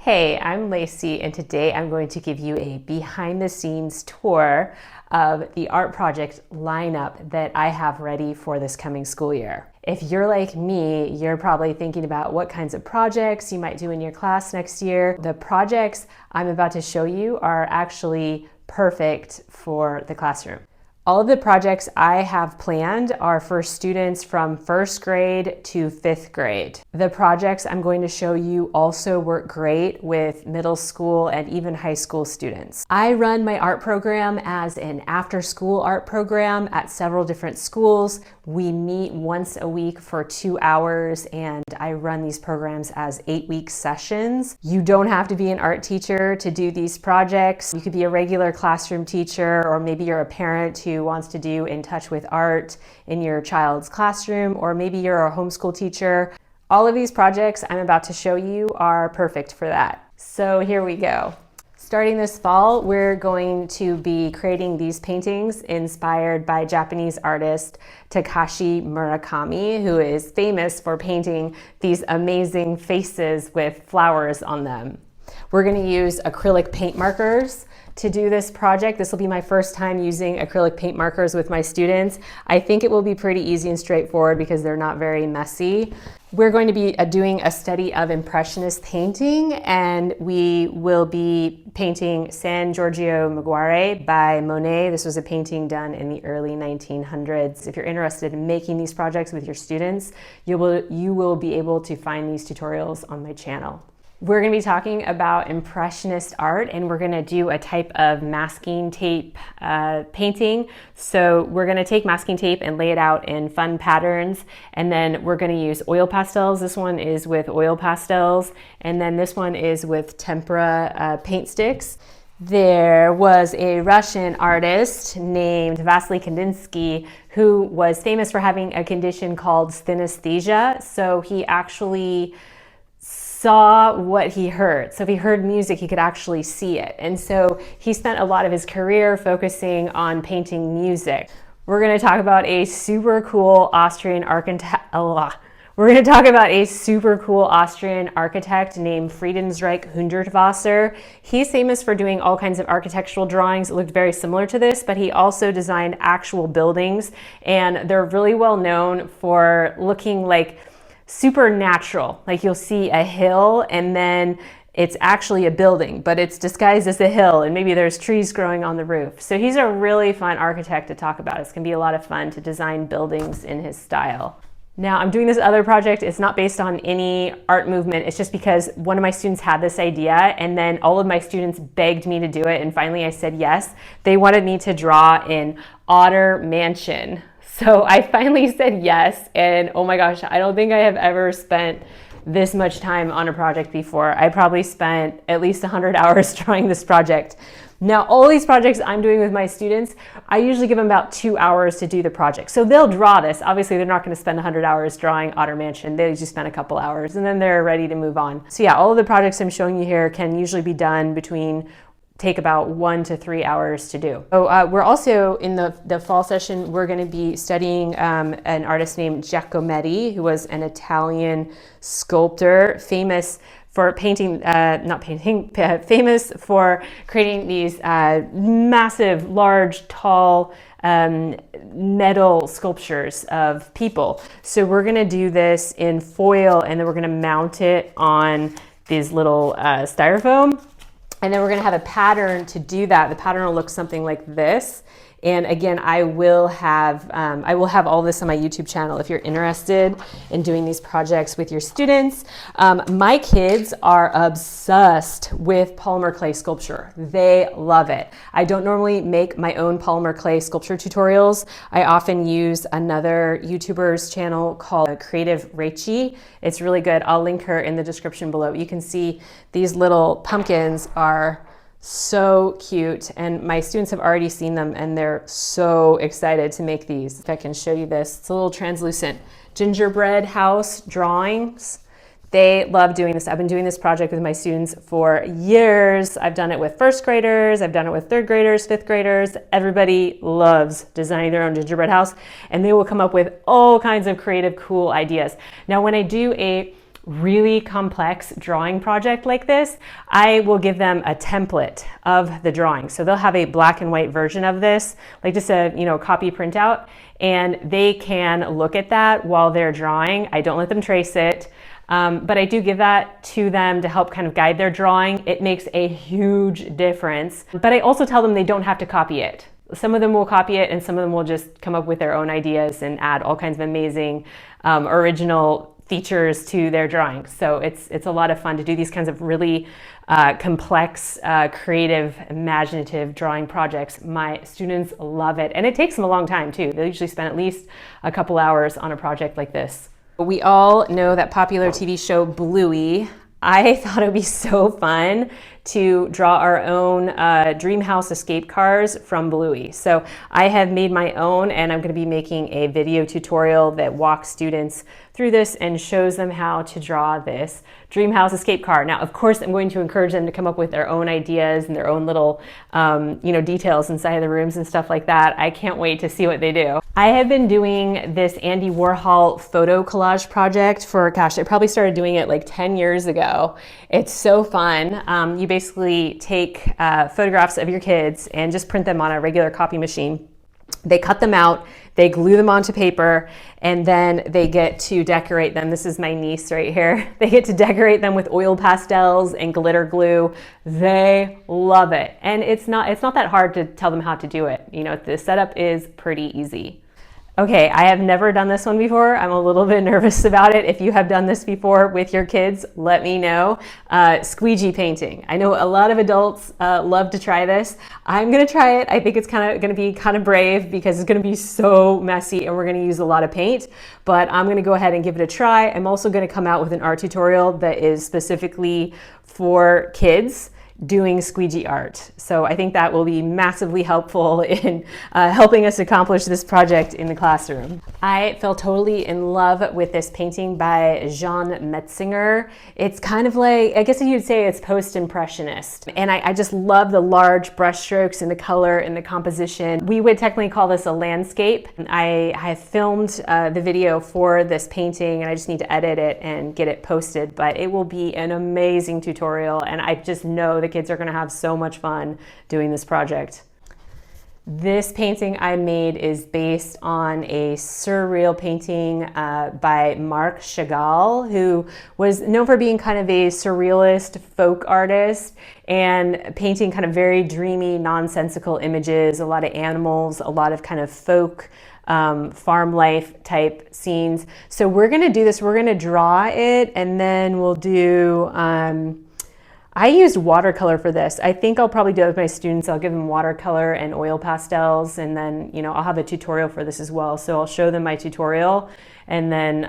Hey, I'm Lacey, and today I'm going to give you a behind-the-scenes tour of the art project lineup that I have ready for this coming school year. If you're like me, you're probably thinking about what kinds of projects you might do in your class next year. The projects I'm about to show you are actually perfect for the classroom. All of the projects I have planned are for students from first grade to fifth grade. The projects I'm going to show you also work great with middle school and even high school students. I run my art program as an after-school art program at several different schools. We meet once a week for 2 hours, and I run these programs as 8-week sessions. You don't have to be an art teacher to do these projects. You could be a regular classroom teacher, or maybe you're a parent who wants to do In Touch with Art in your child's classroom, or maybe you're a homeschool teacher. All of these projects I'm about to show you are perfect for that. So here we go. Starting this fall, we're going to be creating these paintings inspired by Japanese artist Takashi Murakami, who is famous for painting these amazing faces with flowers on them. We're going to use acrylic paint markers to do this project. This will be my first time using acrylic paint markers with my students. I think it will be pretty easy and straightforward because they're not very messy. We're going to be doing a study of Impressionist painting, and we will be painting San Giorgio Maggiore by Monet. This was a painting done in the early 1900s. If you're interested in making these projects with your students, you will be able to find these tutorials on my channel. We're going to be talking about Impressionist art, and we're going to do a type of masking tape painting. So we're going to take masking tape and lay it out in fun patterns, and then we're going to use oil pastels. This one is with oil pastels, and then this one is with tempera paint sticks. There was a Russian artist named Wassily Kandinsky who was famous for having a condition called synesthesia. So he actually saw what he heard. So if he heard music, he could actually see it. And so he spent a lot of his career focusing on painting music. We're going to talk about a super cool Austrian architect. We're going to talk about a super cool Austrian architect named Friedensreich Hundertwasser. He's famous for doing all kinds of architectural drawings that looked very similar to this, but he also designed actual buildings, and they're really well known for looking like supernatural. Like you'll see a hill and then it's actually a building, but it's disguised as a hill, and maybe there's trees growing on the roof. So he's a really fun architect to talk about. It's gonna be a lot of fun to design buildings in his style. Now I'm doing this other project. It's not based on any art movement. It's just because one of my students had this idea, and then all of my students begged me to do it, and finally I said yes. They wanted me to draw in Otter Mansion. So I finally said yes, and oh my gosh, I don't think I have ever spent this much time on a project before. I probably spent at least 100 hours drawing this project. Now, all these projects I'm doing with my students, I usually give them about 2 hours to do the project. So they'll draw this. Obviously, they're not going to spend 100 hours drawing Otter Mansion. They just spend a couple hours, and then they're ready to move on. So yeah, all of the projects I'm showing you here can usually be done take about 1 to 3 hours to do. So we're also in the fall session, we're going to be studying an artist named Giacometti, who was an Italian sculptor, famous for famous for creating these massive, large, tall metal sculptures of people. So we're going to do this in foil, and then we're going to mount it on these little styrofoam. And then we're going to have a pattern to do that. The pattern will look something like this. And again, I will have all this on my YouTube channel if you're interested in doing these projects with your students. My kids are obsessed with polymer clay sculpture. They love it. I don't normally make my own polymer clay sculpture tutorials. I often use another YouTuber's channel called Creative Reichi. It's really good. I'll link her in the description below. You can see these little pumpkins are so cute, and my students have already seen them and they're so excited to make these. If I can show you this, it's a little translucent gingerbread house drawings. They love doing this. I've been doing this project with my students for years. I've done it with first graders, I've done it with third graders, fifth graders. Everybody loves designing their own gingerbread house, and they will come up with all kinds of creative, cool ideas. Now, when I do a really complex drawing project like this, I will give them a template of the drawing. So they'll have a black and white version of this, like just a copy printout, and they can look at that while they're drawing. I don't let them trace it, but I do give that to them to help kind of guide their drawing. It makes a huge difference, but I also tell them they don't have to copy it. Some of them will copy it and some of them will just come up with their own ideas and add all kinds of amazing original features to their drawings. So it's a lot of fun to do these kinds of really complex, creative, imaginative drawing projects. My students love it, and it takes them a long time too. They usually spend at least a couple hours on a project like this. We all know that popular TV show Bluey. I thought it would be so fun to draw our own dream house escape cars from Bluey. So I have made my own, and I'm going to be making a video tutorial that walks students through this and shows them how to draw this dream house escape car. Now, of course, I'm going to encourage them to come up with their own ideas and their own little details inside of the rooms and stuff like that. I can't wait to see what they do. I have been doing this Andy Warhol photo collage project for, gosh, I probably started doing it like 10 years ago. It's so fun. You basically take photographs of your kids and just print them on a regular copy machine. They cut them out, they glue them onto paper, and then they get to decorate them. This is my niece right here. They get to decorate them with oil pastels and glitter glue. They love it. And it's not that hard to tell them how to do it. The setup is pretty easy. Okay, I have never done this one before. I'm a little bit nervous about it. If you have done this before with your kids, let me know. Squeegee painting. I know a lot of adults love to try this. I'm gonna try it. I think it's gonna be kind of brave because it's gonna be so messy and we're gonna use a lot of paint, but I'm gonna go ahead and give it a try. I'm also gonna come out with an art tutorial that is specifically for kids doing squeegee art. So I think that will be massively helpful in helping us accomplish this project in the classroom. I fell totally in love with this painting by Jean Metzinger. It's kind of like, I guess you'd say it's post-impressionist. And I just love the large brush strokes and the color and the composition. We would technically call this a landscape. I filmed the video for this painting and I just need to edit it and get it posted, but it will be an amazing tutorial and I just know the kids are going to have so much fun doing this project. This painting I made is based on a surreal painting by Marc Chagall, who was known for being kind of a surrealist folk artist and painting kind of very dreamy, nonsensical images, a lot of animals, a lot of kind of folk farm life type scenes. So we're going to do this, we're going to draw it, and then we'll do I used watercolor for this. I think I'll probably do it with my students. I'll give them watercolor and oil pastels, and then I'll have a tutorial for this as well. So I'll show them my tutorial and then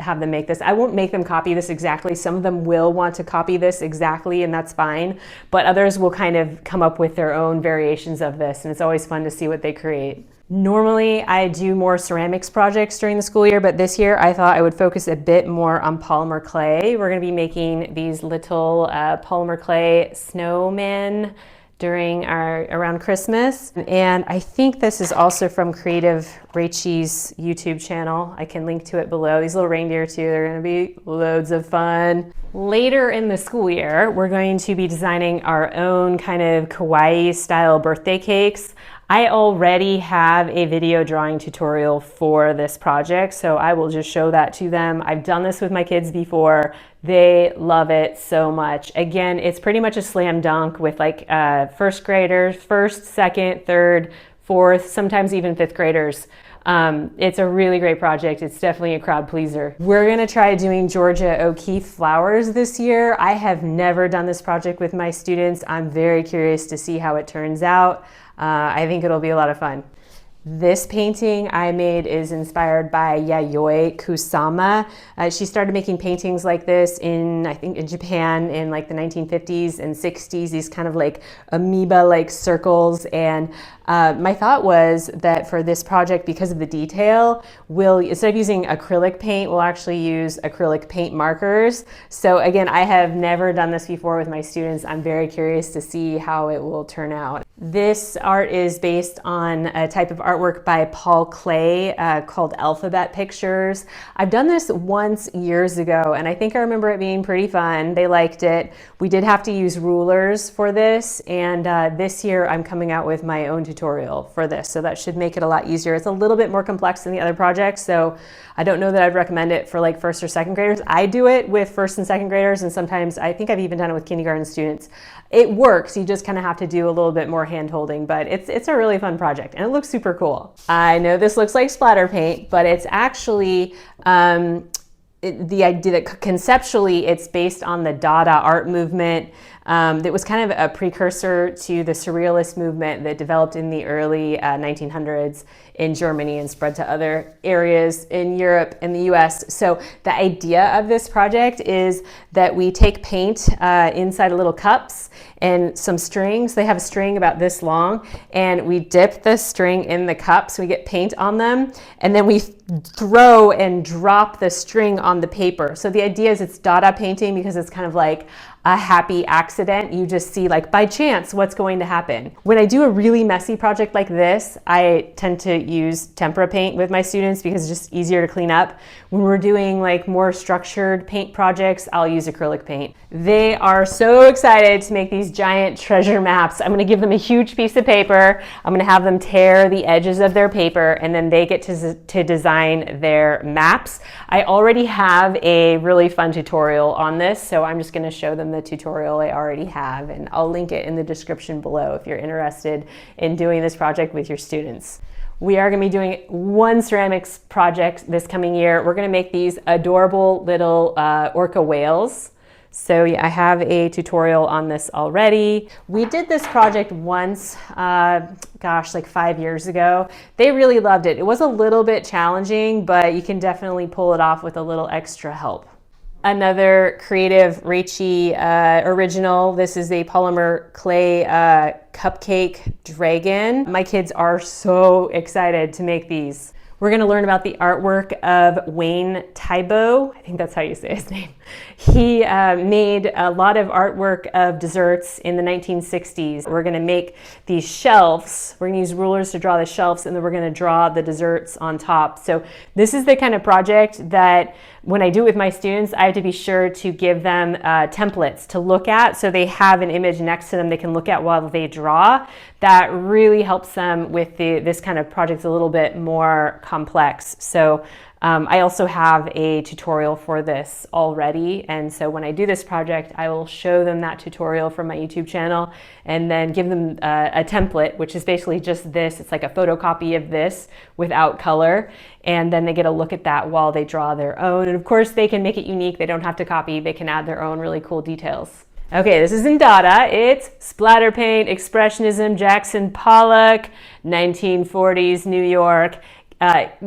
have them make this. I won't make them copy this exactly. Some of them will want to copy this exactly, and that's fine. But others will kind of come up with their own variations of this, and it's always fun to see what they create. Normally, I do more ceramics projects during the school year, but this year I thought I would focus a bit more on polymer clay. We're going to be making these little polymer clay snowmen around Christmas. And I think this is also from Creative Rachel's YouTube channel. I can link to it below. These little reindeer too, they're going to be loads of fun. Later in the school year, we're going to be designing our own kind of kawaii style birthday cakes. I already have a video drawing tutorial for this project, so I will just show that to them. I've done this with my kids before. They love it so much. Again, it's pretty much a slam dunk with like first graders, first, second, third, fourth, sometimes even fifth graders. It's a really great project. It's definitely a crowd pleaser. We're gonna try doing Georgia O'Keeffe flowers this year. I have never done this project with my students. I'm very curious to see how it turns out. I think it'll be a lot of fun. This painting I made is inspired by Yayoi Kusama. She started making paintings like this I think in Japan in like the 1950s and 60s, these kind of like amoeba-like circles. And my thought was that for this project, because of the detail, instead of using acrylic paint, we'll actually use acrylic paint markers. So again, I have never done this before with my students. I'm very curious to see how it will turn out. This art is based on a type of artwork by Paul Klee called alphabet pictures. I've done this once years ago, and I think I remember it being pretty fun. They liked it. We did have to use rulers for this, and this year I'm coming out with my own tutorial for this, so that should make it a lot easier. It's a little bit more complex than the other projects, so I don't know that I'd recommend it for like first or second graders. I do it with first and second graders, and sometimes I think I've even done it with kindergarten students. It works, you just kind of have to do a little bit more hand holding, but it's a really fun project and it looks super cool. I know this looks like splatter paint, but it's actually the idea that conceptually it's based on the Dada art movement. That was kind of a precursor to the surrealist movement that developed in the early 1900s in Germany and spread to other areas in Europe and the US. So the idea of this project is that we take paint inside of little cups and some strings. They have a string about this long, and we dip the string in the cups, we get paint on them, and then we throw and drop the string on the paper. So the idea is it's Dada painting because it's kind of like a happy accident. You just see, like, by chance what's going to happen. When I do a really messy project like this, I tend to use tempera paint with my students because it's just easier to clean up. When we're doing like more structured paint projects, I'll use acrylic paint. They are so excited to make these giant treasure maps. I'm going to give them a huge piece of paper. I'm going to have them tear the edges of their paper, and then they get to design their maps. I already have a really fun tutorial on this, so I'm just going to show them the tutorial I already have, and I'll link it in the description below if you're interested in doing this project with your students. We are going to be doing one ceramics project this coming year. We're going to make these adorable little orca whales. So yeah, I have a tutorial on this already. We did this project once, gosh, like 5 years ago. They really loved it. It was a little bit challenging, but you can definitely pull it off with a little extra help. Another creative Reichi original. This is a polymer clay cupcake dragon. My kids are so excited to make these. We're going to learn about the artwork of Wayne Thiebaud. I think that's how you say his name. He made a lot of artwork of desserts in the 1960s. We're going to make these shelves. We're going to use rulers to draw the shelves, and then we're going to draw the desserts on top. So this is the kind of project that when I do it with my students, I have to be sure to give them templates to look at so they have an image next to them they can look at while they draw. That really helps them with this kind of project a little bit more complex. So I also have a tutorial for this already, and so when I do this project, I will show them that tutorial from my YouTube channel and then give them a template, which is basically just this. It's like a photocopy of this without color, and then they get a look at that while they draw their own. And of course, they can make it unique. They don't have to copy. They can add their own really cool details. Okay, this is in Dada. It's splatter paint, Expressionism, Jackson Pollock, 1940s New York.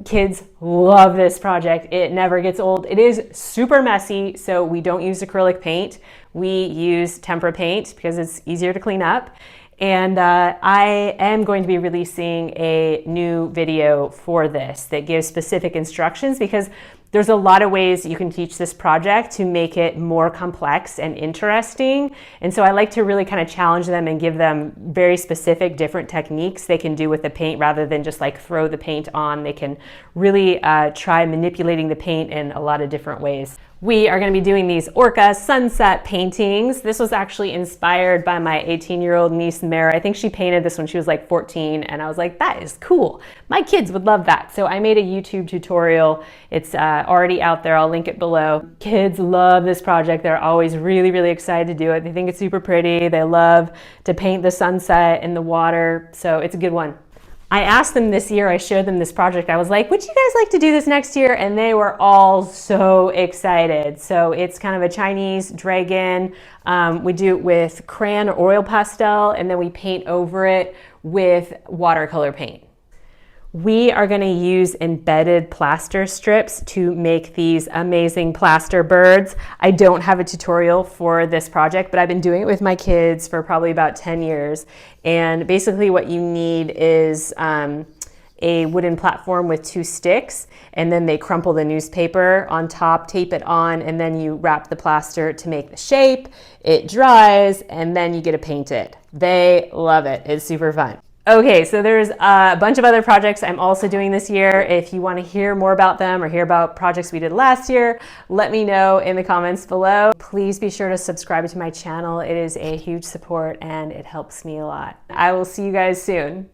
Kids love this project. It never gets old. It is super messy, so we don't use acrylic paint. We use tempera paint because it's easier to clean up. And I am going to be releasing a new video for this that gives specific instructions, because there's a lot of ways you can teach this project to make it more complex and interesting. And so I like to really kind of challenge them and give them very specific different techniques they can do with the paint rather than just like throw the paint on. They can really try manipulating the paint in a lot of different ways. We are going to be doing these Orca sunset paintings. This was actually inspired by my 18-year-old niece, Mara. I think she painted this when she was like 14, and I was like, that is cool. My kids would love that. So I made a YouTube tutorial. It's already out there. I'll link it below. Kids love this project. They're always really, really excited to do it. They think it's super pretty. They love to paint the sunset in the water. So it's a good one. I asked them this year, I showed them this project. I was like, would you guys like to do this next year? And they were all so excited. So it's kind of a Chinese dragon. We do it with crayon or oil pastel, and then we paint over it with watercolor paint. We are going to use embedded plaster strips to make these amazing plaster birds. I don't have a tutorial for this project, but I've been doing it with my kids for probably about 10 years. And basically what you need is a wooden platform with 2 sticks, and then they crumple the newspaper on top, tape it on, and then you wrap the plaster to make the shape. It dries, and then you get to paint it. They love it. It's super fun. Okay, so there's a bunch of other projects I'm also doing this year. If you want to hear more about them or hear about projects we did last year, let me know in the comments below. Please be sure to subscribe to my channel. It is a huge support and it helps me a lot. I will see you guys soon.